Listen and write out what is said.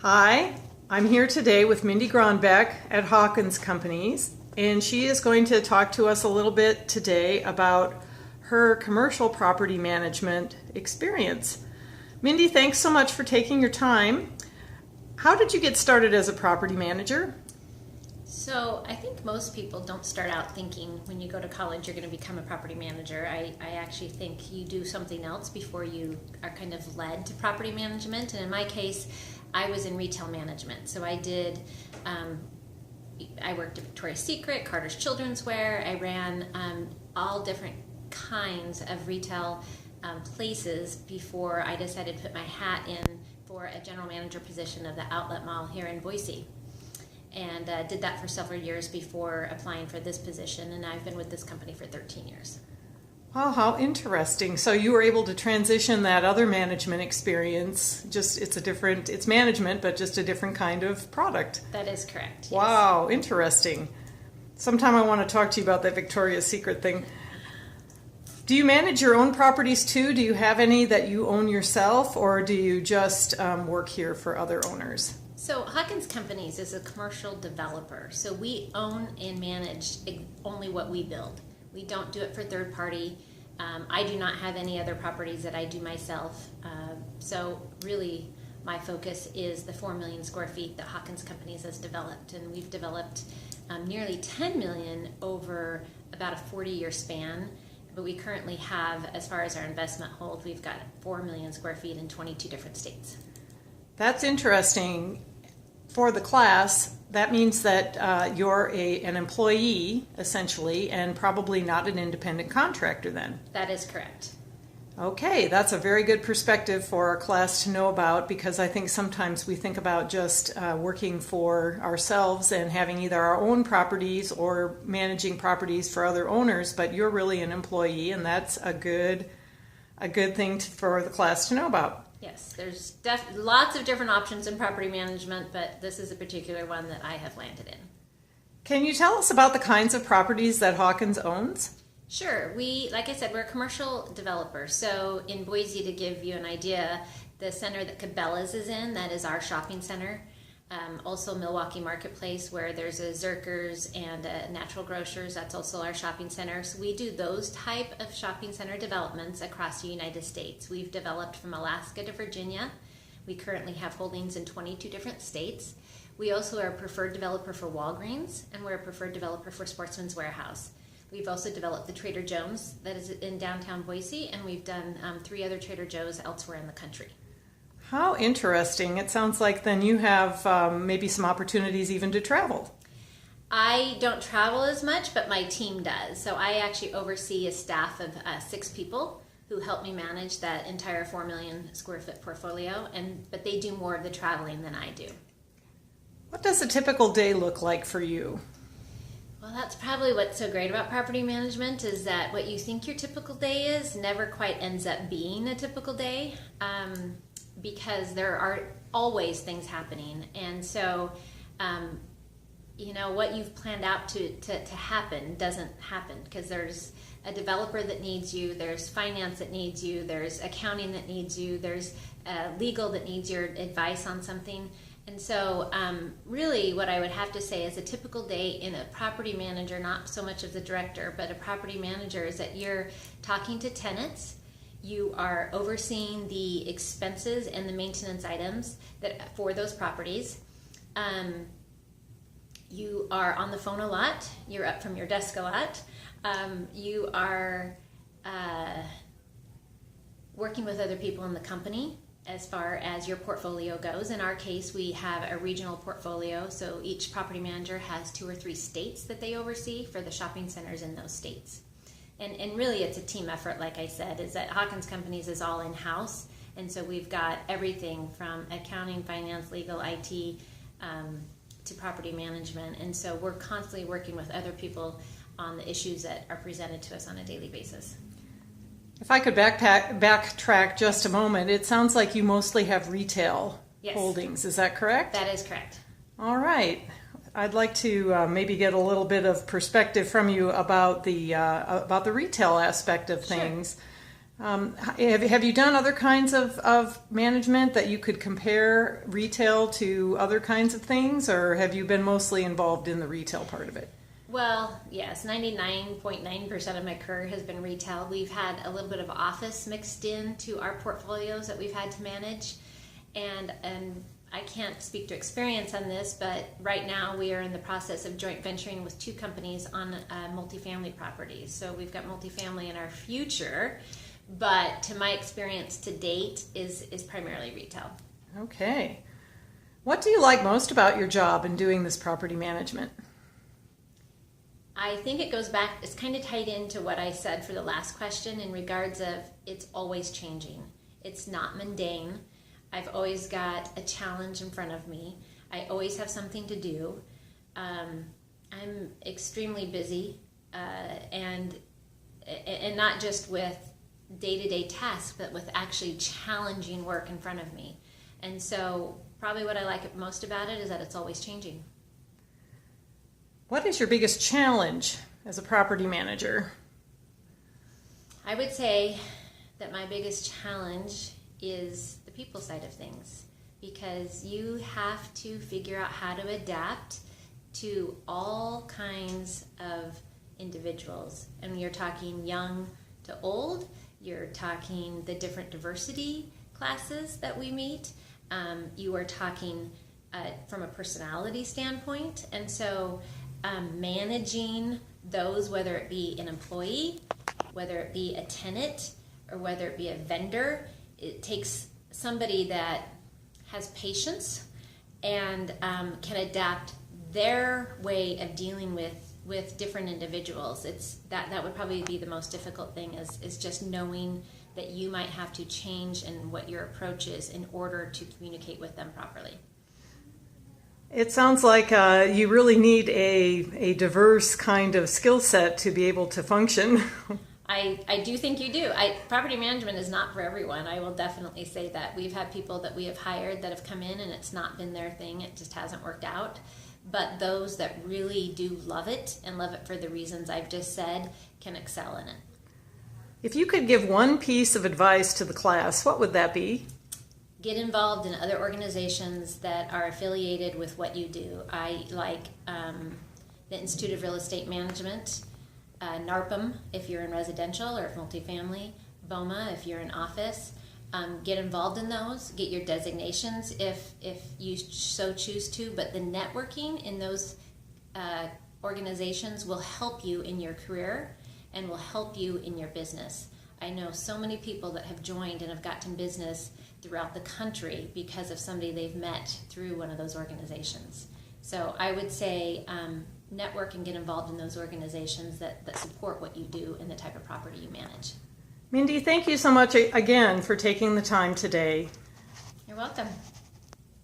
Hi, I'm here today with Mindy Gronbeck at Hawkins Companies, and she is going to talk to us a little bit today about her commercial property management experience. Mindy, thanks so much for taking your time. How did you get started as a property manager? So I think most people don't start out thinking when you go to college you're going to become a property manager. I actually think you do something else before you are kind of led to property management. And in my case, I was in retail management. So I worked at Victoria's Secret, Carter's Children's Wear. I ran all different kinds of retail places before I decided to put my hat in for a general manager position of the outlet mall here in Boise. And did that for several years before applying for this position, and I've been with this company for 13 years. Oh, how interesting. So you were able to transition that other management experience, it's management, but just a different kind of product. That is correct. Yes. Wow, interesting. Sometime I want to talk to you about that Victoria's Secret thing. Do you manage your own properties too? Do you have any that you own yourself, or do you just work here for other owners? So Hawkins Companies is a commercial developer. So we own and manage only what we build. We don't do it for third party. I do not have any other properties that I do myself. So really my focus is the 4 million square feet that Hawkins Companies has developed. And we've developed nearly 10 million over about a 40-year span. But we currently have, as far as our investment hold, we've got 4 million square feet in 22 different states. That's interesting. For the class, that means that you're an employee, essentially, and probably not an independent contractor then. That is correct. Okay, that's a very good perspective for our class to know about, because I think sometimes we think about just working for ourselves and having either our own properties or managing properties for other owners, but you're really an employee, and that's a good thing for the class to know about. Yes, there's lots of different options in property management, but this is a particular one that I have landed in. Can you tell us about the kinds of properties that Hawkins owns? Sure. Like I said, we're a commercial developer. So in Boise, to give you an idea, the center that Cabela's is in, that is our shopping center. Also Milwaukee Marketplace, where there's a Zerkers and a Natural Grocers, that's also our shopping center. So we do those type of shopping center developments across the United States. We've developed from Alaska to Virginia. We currently have holdings in 22 different states. We also are a preferred developer for Walgreens, and we're a preferred developer for Sportsman's Warehouse. We've also developed the Trader Joe's that is in downtown Boise, and we've done 3 other Trader Joe's elsewhere in the country. How interesting. It sounds like then you have maybe some opportunities even to travel. I don't travel as much, but my team does. So I actually oversee a staff of 6 people who help me manage that entire 4 million square foot portfolio, but they do more of the traveling than I do. What does a typical day look like for you? Well, that's probably what's so great about property management, is that what you think your typical day is never quite ends up being a typical day. Because there are always things happening. And so, what you've planned out to happen doesn't happen, because there's a developer that needs you, there's finance that needs you, there's accounting that needs you, there's legal that needs your advice on something. And so really what I would have to say is a typical day in a property manager, not so much of the director, but a property manager, is that you're talking to tenants. You are overseeing the expenses and the maintenance items for those properties. You are on the phone a lot. You're up from your desk a lot. You are working with other people in the company as far as your portfolio goes. In our case, we have a regional portfolio, so each property manager has 2 or 3 states that they oversee for the shopping centers in those states. And really it's a team effort, like I said, is that Hawkins Companies is all in-house. And so we've got everything from accounting, finance, legal, IT, to property management. And so we're constantly working with other people on the issues that are presented to us on a daily basis. If I could backtrack just a moment, it sounds like you mostly have retail holdings. Is that correct? That is correct. All right. I'd like to maybe get a little bit of perspective from you about the retail aspect of things. Have you done other kinds of management that you could compare retail to other kinds of things, or have you been mostly involved in the retail part of it? Well, yes, 99.9% of my career has been retail. We've had a little bit of office mixed in to our portfolios that we've had to manage. And I can't speak to experience on this, but right now we are in the process of joint venturing with two companies on multifamily properties. So we've got multifamily in our future, but to my experience to date is primarily retail. Okay. What do you like most about your job in doing this property management? I think it goes back, it's kind of tied into what I said for the last question in regards of it's always changing. It's not mundane. I've always got a challenge in front of me. I always have something to do. I'm extremely busy and not just with day-to-day tasks, but with actually challenging work in front of me. And so probably what I like most about it is that it's always changing. What is your biggest challenge as a property manager? I would say that my biggest challenge is the people side of things, because you have to figure out how to adapt to all kinds of individuals. And you're talking young to old, you're talking the different diversity classes that we meet, you are talking from a personality standpoint. And so managing those, whether it be an employee, whether it be a tenant, or whether it be a vendor, it takes somebody that has patience and can adapt their way of dealing with different individuals. That would probably be the most difficult thing is just knowing that you might have to change in what your approach is in order to communicate with them properly. It sounds like you really need a diverse kind of skill set to be able to function. I do think you do. Property management is not for everyone. I will definitely say that. We've had people that we have hired that have come in and it's not been their thing. It just hasn't worked out. But those that really do love it and love it for the reasons I've just said can excel in it. If you could give one piece of advice to the class, what would that be? Get involved in other organizations that are affiliated with what you do. I like the Institute of Real Estate Management, NARPM if you're in residential or multifamily, BOMA if you're in office. Get involved in those, get your designations if you so choose to, but the networking in those organizations will help you in your career and will help you in your business. I know so many people that have joined and have gotten business throughout the country because of somebody they've met through one of those organizations. So I would say network and get involved in those organizations that support what you do and the type of property you manage. Mindy, thank you so much again for taking the time today. You're welcome.